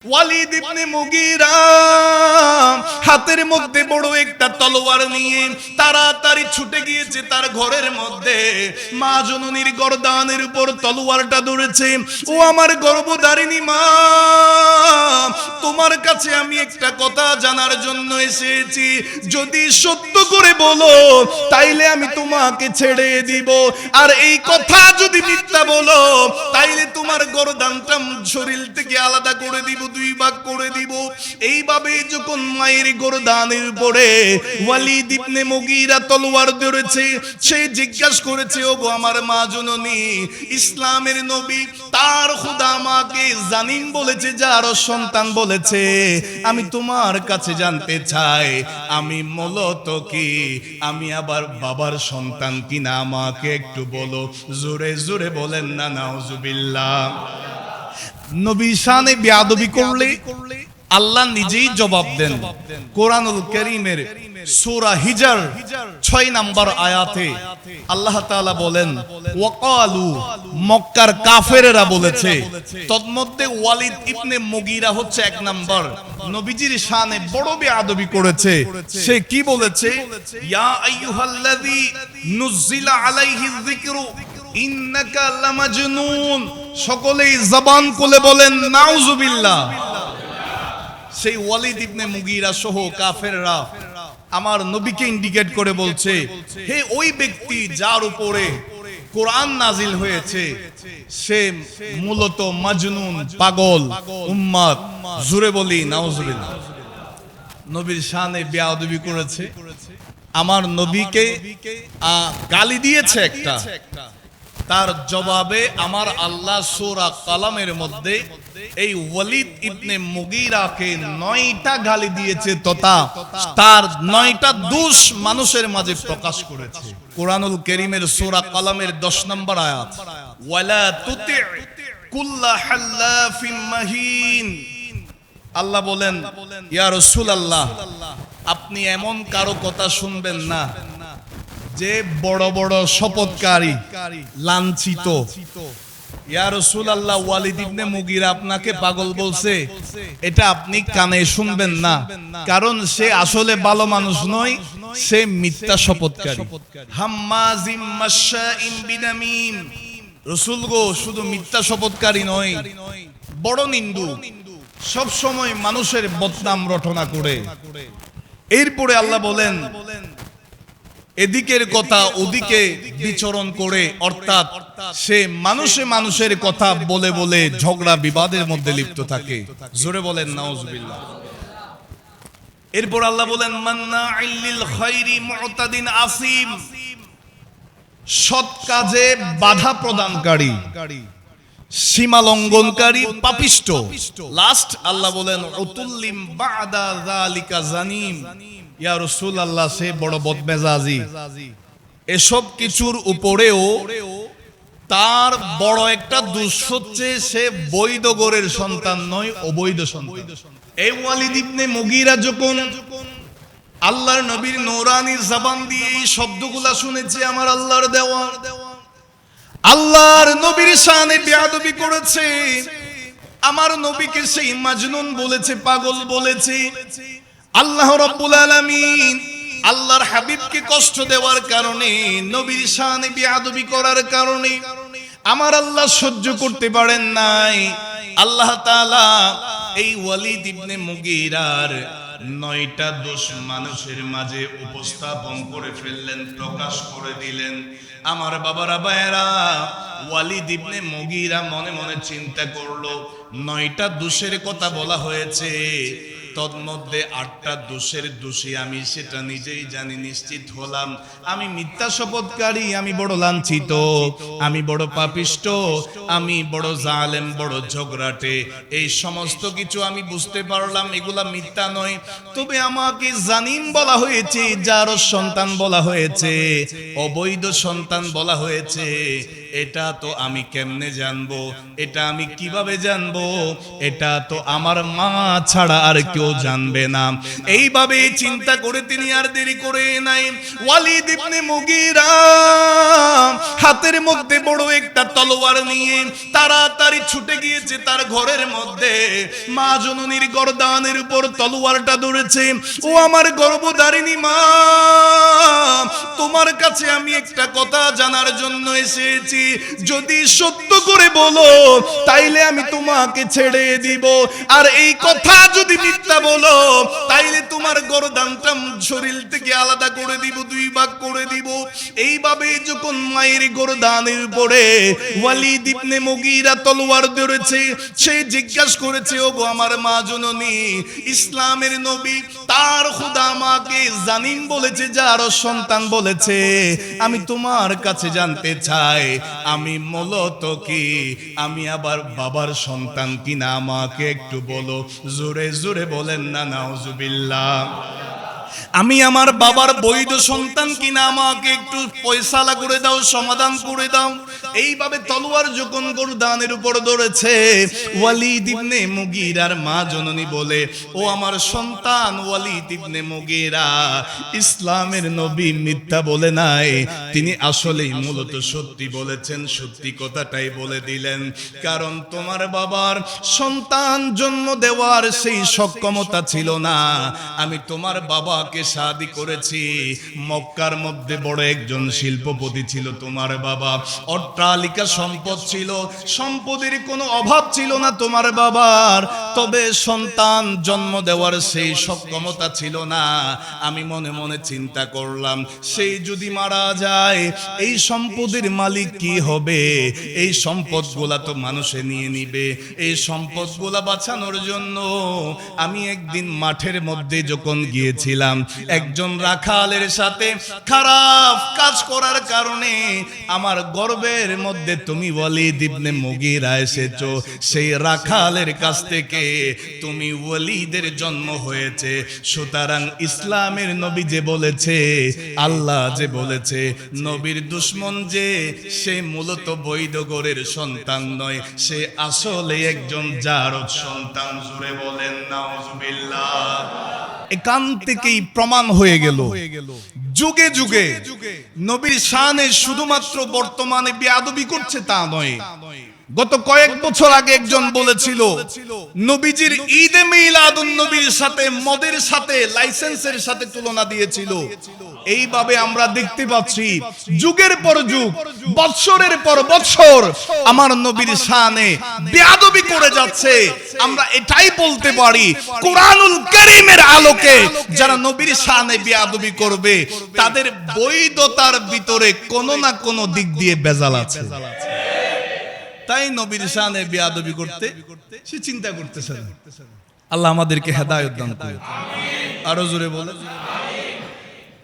ওয়ালিদ ইবনে মুগীরা হাতের মধ্যে বড় একটা তলোয়ার নিয়ে তাড়াতাড়ি ছুটে গিয়েছে তার ঘরের মধ্যে। মা জননীর গর্দানের উপর তলোয়ারটা ধরেছে। ও আমার গর্ভধারিণী মা, তোমার কাছে আমি একটা কথা জানার জন্য এসেছি। যদি সত্য করে বলো তাইলে আমি তোমাকে ছেড়ে দিব, আর এই কথা যদি মিথ্যা বলো তাইলে তোমার গর্দানটা শরীর থেকে আলাদা করে দিব, দুই ভাগ করে দিব। এইভাবে যখন মায়ের গর্দানের উপরে ওয়ালিদ ইবনে মুগীরা তলোয়ার ধরেছে, সে জিজ্ঞাসা করেছে, ওগো আমার মা জননী, ইসলামের নবী তার খোদা আমাকে জানিম বলেছে, যার সন্তান বলেছে। আমি তোমার কাছে জানতে চাই আমি মূলত কি, আমি আবার বাবার সন্তান কিনা, আমাকে একটু বলো। জোরে জোরে বলেন না নাউজুবিল্লাহ। নবী শানে বেয়াদবি করলে আল্লাহ নিজেই জবাব দেন। কোরআনুল কারীমের সূরা হিজর 6 নম্বর আয়াতে আল্লাহ তাআলা বলেন, ওয়াকালু, মক্কার কাফেররা বলেছে। তন্মধ্যে ওয়ালিদ ইবনে মুগীরা হচ্ছে 1 নম্বর, নবীজির শানে বড় বেয়াদবি করেছে। সে কি বলেছে? ইয়া আইয়ুহাল্লাযী নুজিলা আলাইহিয যিকরু ইন্নাকা লামাজনুন। সকলেই জবান খুলে বলেন নাউজুবিল্লাহ। সেই ওয়ালিদ ইবনে মুগীরা সহ কাফেররা আমার নবীকে ইন্ডিকেট করে বলছে, হে ওই ব্যক্তি যার উপরে কোরআন নাজিল হয়েছে সে মূলত মাজনুন, পাগল, উম্মাদ। জোরে বলি নাউজুবিল্লাহ। নবীর শানে বেয়াদবি করেছে, আমার নবীকে গালি দিয়েছে একটা। তার জবাবে আমার আল্লাহ সূরা কালামের মধ্যে এই ওয়ালিদ ইবনে মুগীরাকে 9টা গালি দিয়েছে, তথা তার 9টা দোষ মানুষের মাঝে প্রকাশ করেছে। কোরআনুল কারীমের সূরা কালামের 10 নম্বর আয়াত, ওয়ালা তুতি কুল্লা হাল্লাফিন মাহিন। আল্লাহ বলেন, ইয়া রাসূলুল্লাহ, আপনি এমন কারো কথা শুনবেন না যে বড় বড় শপথকারী, লাঞ্ছিত। ইয়া রাসূলুল্লাহ, ওয়ালিদ ইবনে মুগীরা আপনাকে পাগল বলছে, এটা আপনি কানে শুনবেন না, কারণ সে আসলে ভালো মানুষ নয়, সে মিথ্যা শপথকারী। হাম্মাজিম মাশাইম বিনামিম। রাসূল গো, শুধু মিথ্যা শপথকারী নয়, বড় নিন্দু, সব সময় মানুষের বদনাম রটনা করে। এরপরে আল্লাহ বলেন, এদিকের কথা ওদিকে বিচরণ করে, অর্থাৎ সে মানুষে মানুষের কথা বলে বলে ঝগড়া বিবাদের মধ্যে লিপ্ত থাকে। জোরে বলেন নাউজুবিল্লাহ। এরপর আল্লাহ বলেন, মান্নাইল লিল খায়রি মুতাদিন আসিম। সৎ কাজে বাধা প্রদানকারী, সীমা লঙ্ঘনকারী, পাপিষ্ট। লাস্ট আল্লাহ বলেন, উতুল্লিম বাদা যালিকা জানিম। ইয়া রাসূলুল্লাহ, সে বড় বদমেজাজি। এসব কিছুর উপরেও তার বড় একটা দোষ হচ্ছে সে বৈধ গোরের সন্তান নয়, অবৈধ সন্তান। এই ওয়ালিদ ইবনে মুগীরা যখন আল্লাহর নবীর নূরানী জবান দিয়ে এই শব্দগুলা শুনেছে, আমার আল্লাহর দেওয়া, আল্লাহর নবীর শানে বেয়াদবি করেছে। আমার নবীকে সেই মাজনুন বলেছে, পাগল বলেছে। আল্লাহ রাব্বুল আলামিন আল্লাহর হাবিবকে কষ্ট দেওয়ার কারণে, নবীর শানে বেয়াদবি করার কারণে আমার আল্লাহ সহ্য করতে পারেন নাই। আল্লাহ তাআলা এই ওয়ালিদ ইবনে মুগীরার 9টা দোষ মানুষের মাঝে উপস্থাপন করে ফেললেন, প্রকাশ করে দিলেন। আমার বাবারা ভাইয়েরা, ওয়ালিদ ইবনে মুগীরা মনে মনে চিন্তা করলো, 9টা দোষের কথা বলা হয়েছে, তন্মধ্যে 8টা দোষের দোষী আমি, সেটা নিজেই জানি, নিশ্চিত হলাম। আমি মিথ্যা শপথকারী, আমি বড় লাঞ্ছিত, আমি বড় পাপিষ্ট, আমি বড় জালেম, বড় ঝগড়াটে। এই সমস্ত কিছু আমি বুঝতে পারলাম, এগুলা মিথ্যা নয়। তবে আমাকে জানিম বলা হয়েছে, যার সন্তান বলা হয়েছে, অবৈধ সন্তান বলা হয়েছে। এটা তো আমি কেমনে জানবো, এটা আমি কিভাবে জানবো, এটা তো আমার মা ছাড়া আর কেউ জানবে না। এইভাবে চিন্তা করে তিনি আর দেরি করে নাই, ওয়ালিদ ইবনে মুগীরা হাতের মধ্যে বড় একটা তলোয়ার নিয়ে তাড়াতাড়ি ছুটে গিয়েছে তার ঘরের মধ্যে। মা জননীর গর্দানের উপর তলোয়ারটা ধরেছে। ও আমার গর্ভধারিণী মা, তোমার কাছে আমি একটা কথা জানার জন্য এসেছি, যদি সত্য করে বলো তাইলে আমি তোমাকে ছেড়ে দিব, আর এই কথা যদি মিথ্যা বলো তাইলে তোমার গর্দানটা শরীর থেকে আলাদা করে দিব, দুই ভাগ করে দিব। এইভাবে যখন মায়ের গর্দানের উপরে ওয়ালিদ ইবনে মুগীরা তলোয়ার ধরেছে, সে জিজ্ঞাসা করেছে, ওগো আমার মা জননী, ইসলামের নবী তার খোদা আমাকে জানিন বলেছে, যার সন্তান বলেছে, আমি তোমার কাছে জানতে চাই আমি মূলত কি, আমি আবার বাবার সন্তান কিনা, আমাকে একটু বলো। জোরে জোরে বলেন না নাউজুবিল্লাহ। আমি আমার বাবার বৈধ সন্তান কিনা, আমাকে একটু ফয়সালা করে দাও, সমাধান করে দাও। এইভাবে তলোয়ার যখন গর্দানের উপর ধরেছে, ওয়ালিদ ইবনে মুগীরার মা জননী বলে, ও আমার সন্তান ওয়ালিদ ইবনে মুগীরা, ইসলামের নবী মিথ্যা বলে নাই, তিনি আসলেই মূলত সত্যি বলেছেন, সত্যি কথাটাই বলে দিলেন। কারণ তোমার বাবার সন্তান জন্ম দেওয়ার সেই সক্ষমতা ছিল না। আমি তোমার বাবাকে শাদী করেছি, মক্কার মধ্যে বড় একজন শিল্পপতি ছিল তোমার বাবা, অট্টালিকা সম্পদ ছিল, সম্পদের কোনো অভাব ছিল না তোমার বাবার, তবে সন্তান জন্ম দেওয়ার সেই সক্ষমতা ছিল না। আমি মনে মনে চিন্তা করলাম, সেই যদি মারা যায় এই সম্পদের মালিক কি হবে? এই সম্পদগুলা তো মানুষে নিয়ে নিবে। এই সম্পদগুলা বাঁচানোর জন্য আমি একদিন মাঠের মধ্যে যখন গিয়েছিলাম, একজন রাখালের সাথে খারাপ কাজ করার কারণে আমার গর্বের মধ্যে তুমি ওয়ালিদ ইবনে মুগীরা এসেছো। সেই রাখালের কাছ থেকে তুমি ওয়ালিদের জন্ম হয়েছে। সুতরাং ইসলামের নবী যে বলেছে, আল্লাহ যে বলেছে, নবীর দুশমন যে, সে মূলত বৈধ ঘরের সন্তান নয়, সে আসলে একজন জারদ সন্তান। জোরে বলেন নাউজুবিল্লাহ। এখান থেকেই প্রমাণ হয়ে গেল, যুগে যুগে নবীর শানে শুধুমাত্র বর্তমানে বেয়াদবি করছে তা নয়। গত কয়েক বছর আগে একজন বলেছিল, নবীজির ঈদে মিলাদুন নবীর সাথে মদের সাথে, লাইসেন্সের সাথে তুলনা দিয়েছিল। এইভাবে আমরা দেখতে পাচ্ছি যুগের পর যুগ, বৎসরের পর বৎসর আমার নবীর শানে বেয়াদবি করে যাচ্ছে। আমরা এটাই বলতে পারি, কুরআনুল কারীমের আলোকে যারা নবীর শানে বেয়াদবি করবে, তাদের বৈধতার ভিতরে কোনো না কোনো দিক দিয়ে ভেজাল আছে। তাই নবীর শানে বেয়াদবি করতে সে চিন্তা করতেছে। আল্লাহ আমাদেরকে হেদায়েত দান করুন। আরো জোরে বলে।